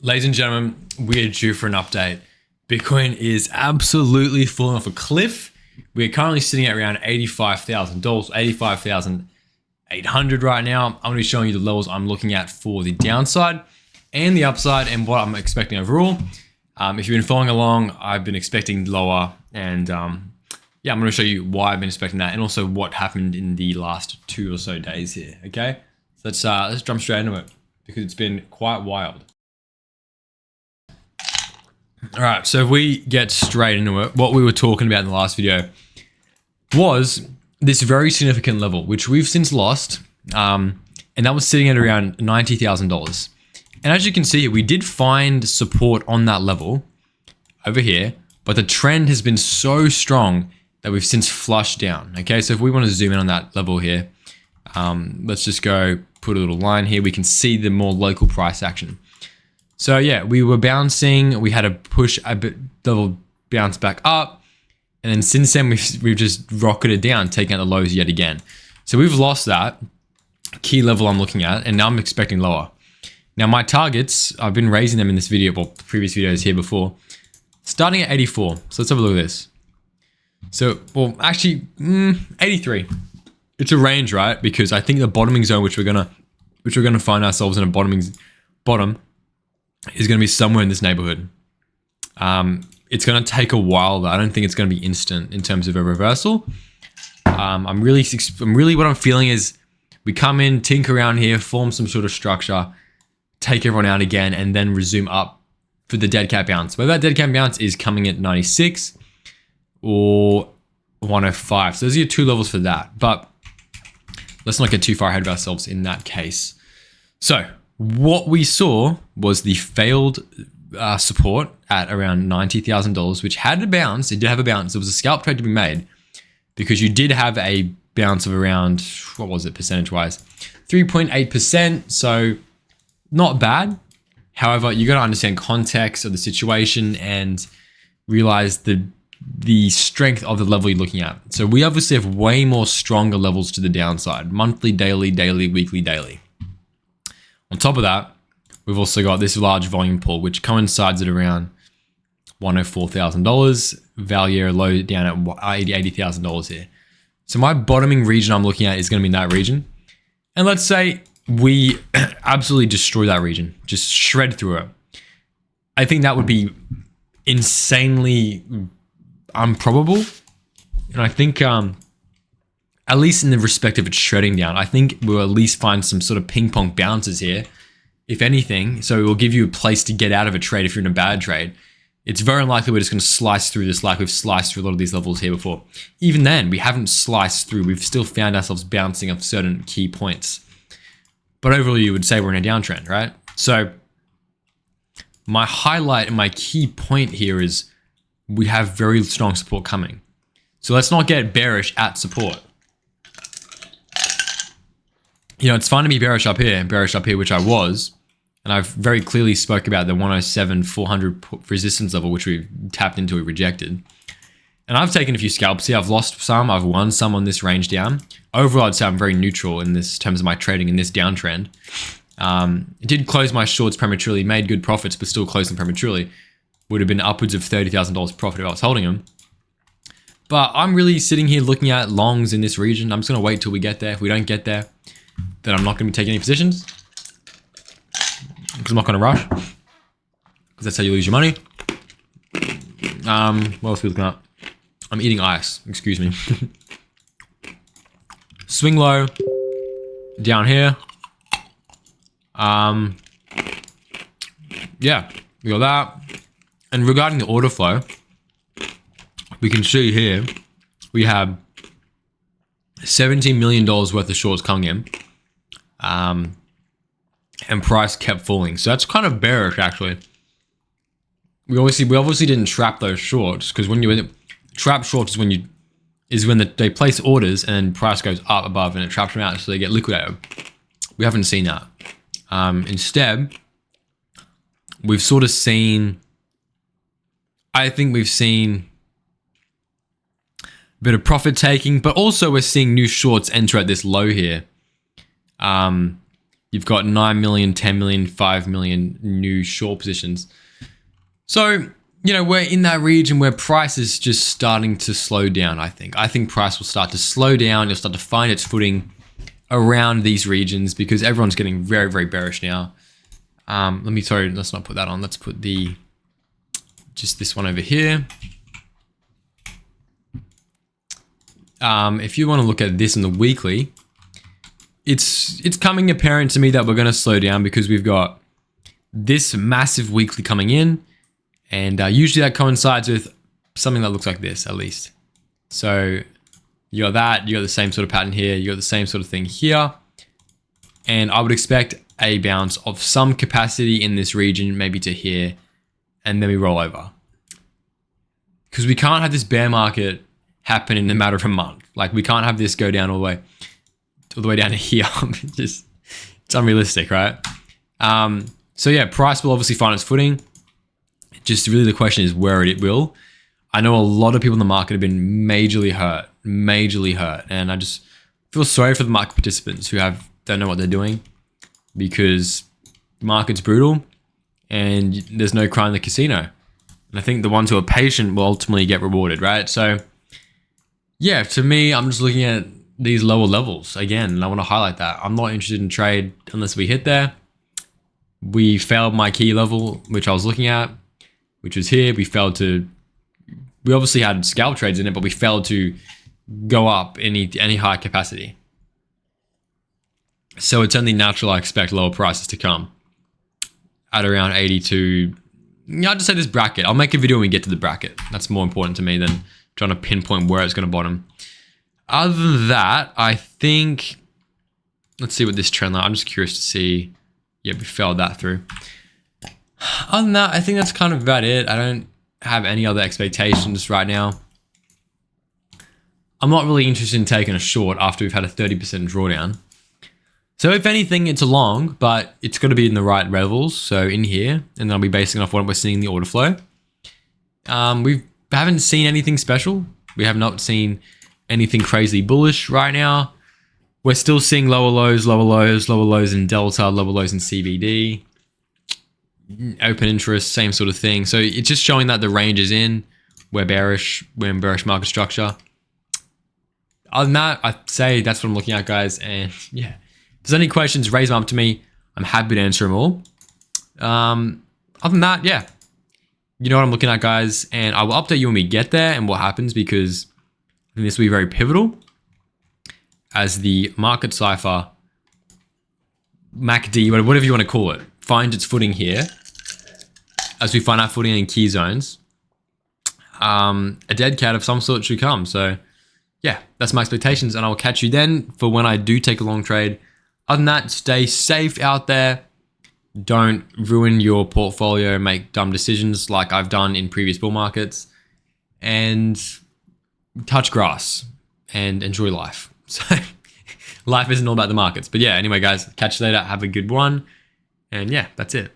Ladies and gentlemen, we are due for an update. Bitcoin is absolutely falling off a cliff. We're currently sitting at around $85,000, 85,800 right now. I'm going to be showing you the levels I'm looking at for the downside and the upside and what I'm expecting overall. If you've been following along, I've been expecting lower and I'm going to show you why I've been expecting that and also what happened in the last 2 or so days here, okay? So let's jump straight into it because it's been quite wild. All right, so if we get straight into it, what we were talking about in the last video was this very significant level, which we've since lost, and that was sitting at around $90,000. And as you can see, we did find support on that level over here, but the trend has been so strong that we've since flushed down, okay? So if we want to zoom in on that level here, let's just go put a little line here. We can see the more local price action. So yeah, we were bouncing, we had to push a bit, double bounce back up. And then since then, we've just rocketed down, taking out the lows yet again. So we've lost that key level I'm looking at, and now I'm expecting lower. Now my targets, I've been raising them in this video, well, previous videos here before, starting at 84. So let's have a look at this. So, well, actually, 83. It's a range, right? Because I think the bottoming zone, which we're gonna find ourselves in a bottom, is going to be somewhere in this neighborhood. It's going to take a while, though. I don't think it's going to be instant in terms of a reversal. I'm really what I'm feeling is we come in, tinker around here, form some sort of structure, take everyone out again, and then resume up for the dead cat bounce. Whether that dead cat bounce is coming at 96 or 105. So those are your two levels for that. But let's not get too far ahead of ourselves in that case. So what we saw was the failed support at around $90,000, which had a bounce. It did have a bounce. There was a scalp trade to be made because you did have a bounce of around, what was it percentage-wise? 3.8%, so not bad. However, you got to understand context of the situation and realize the strength of the level you're looking at. So we obviously have way more stronger levels to the downside, monthly, daily, weekly, daily. On top of that, we've also got this large volume pool, which coincides at around $104,000, value low down at $80,000 here. So my bottoming region I'm looking at is going to be in that region. And let's say we absolutely destroy that region, just shred through it. I think that would be insanely improbable. And I think, at least in the respect of it shredding down, I think we'll at least find some sort of ping pong bounces here, if anything. So it will give you a place to get out of a trade if you're in a bad trade. It's very unlikely we're just going to slice through this like we've sliced through a lot of these levels here before. Even then, we haven't sliced through. We've still found ourselves bouncing off certain key points. But overall, you would say we're in a downtrend, right? So my highlight and my key point here is we have very strong support coming. So let's not get bearish at support. You know, it's fine to be bearish up here, which I was. And I've very clearly spoke about the 107, 400 resistance level, which we tapped into, we rejected. And I've taken a few scalps here. I've lost some, I've won some on this range down. Overall, I'd say I'm very neutral in this terms of my trading in this downtrend. It did close my shorts prematurely, made good profits, but still closed them prematurely. Would have been upwards of $30,000 profit if I was holding them. But I'm really sitting here looking at longs in this region. I'm just going to wait till we get there. If we don't get there, then I'm not going to be taking any positions because I'm not going to rush because that's how you lose your money. What else are we looking at? I'm eating ice, excuse me. Swing low down here. Yeah, we got that. And regarding the order flow, we can see here, we have $17 million worth of shorts coming in. And price kept falling. So that's kind of bearish, actually. We obviously didn't trap those shorts because when you trap shorts is when they place orders and price goes up above and it traps them out so they get liquidated. We haven't seen that. Instead, we've sort of seen, I think we've seen a bit of profit taking, but also we're seeing new shorts enter at this low here. You've got 9 million, 10 million, 5 million new short positions. So, you know, we're in that region where price is just starting to slow down, I think. I think price will start to slow down. It'll start to find its footing around these regions because everyone's getting very, very bearish now. Let's not put that on. Let's put just this one over here. If you want to look at this in the weekly, it's coming apparent to me that we're going to slow down because we've got this massive weekly coming in, and usually that coincides with something that looks like this at least. So you got that, you got the same sort of pattern here, you got the same sort of thing here, and I would expect a bounce of some capacity in this region, maybe to here, and then we roll over. Because we can't have this bear market happen in a matter of a month. Like, we can't have this go down all the way down to here. It's unrealistic, right? So yeah, price will obviously find its footing. Just really the question is where it will. I know a lot of people in the market have been majorly hurt, and I just feel sorry for the market participants who don't know what they're doing, because the market's brutal and there's no crying in the casino. And I think the ones who are patient will ultimately get rewarded, right? So yeah, to me, I'm just looking at these lower levels again, and I want to highlight that. I'm not interested in trade unless we hit there. We failed my key level, which I was looking at, which was here. We obviously had scalp trades in it, but we failed to go up any high capacity. So it's only natural I expect lower prices to come at around 82. I'll just say this bracket. I'll make a video when we get to the bracket. That's more important to me than trying to pinpoint where it's going to bottom. Other than that, I think, let's see what this trend line, I'm just curious to see. Yeah, we failed that through. Other than that, I think that's kind of about it. I don't have any other expectations right now. I'm not really interested in taking a short after we've had a 30% drawdown. So if anything, it's a long, but it's got to be in the right levels. So in here, and then I'll be basing off what we're seeing in the order flow. We haven't seen anything special. We have not seen anything crazy bullish right now. We're still seeing lower lows in Delta, lower lows in CBD. Open interest, same sort of thing. So it's just showing that the range is in. We're in bearish market structure. Other than that, I'd say that's what I'm looking at, guys. And yeah, if there's any questions, raise them up to me. I'm happy to answer them all. Other than that, yeah, you know what I'm looking at, guys. And I will update you when we get there and what happens, because I think this will be very pivotal as the market cipher, MACD, whatever you want to call it, finds its footing here. As we find our footing in key zones, a dead cat of some sort should come. So yeah, that's my expectations, and I will catch you then for when I do take a long trade. Other than that, stay safe out there. Don't ruin your portfolio, make dumb decisions like I've done in previous bull markets, and touch grass and enjoy life. So life isn't all about the markets. But yeah, anyway, guys, catch you later. Have a good one. And yeah, that's it.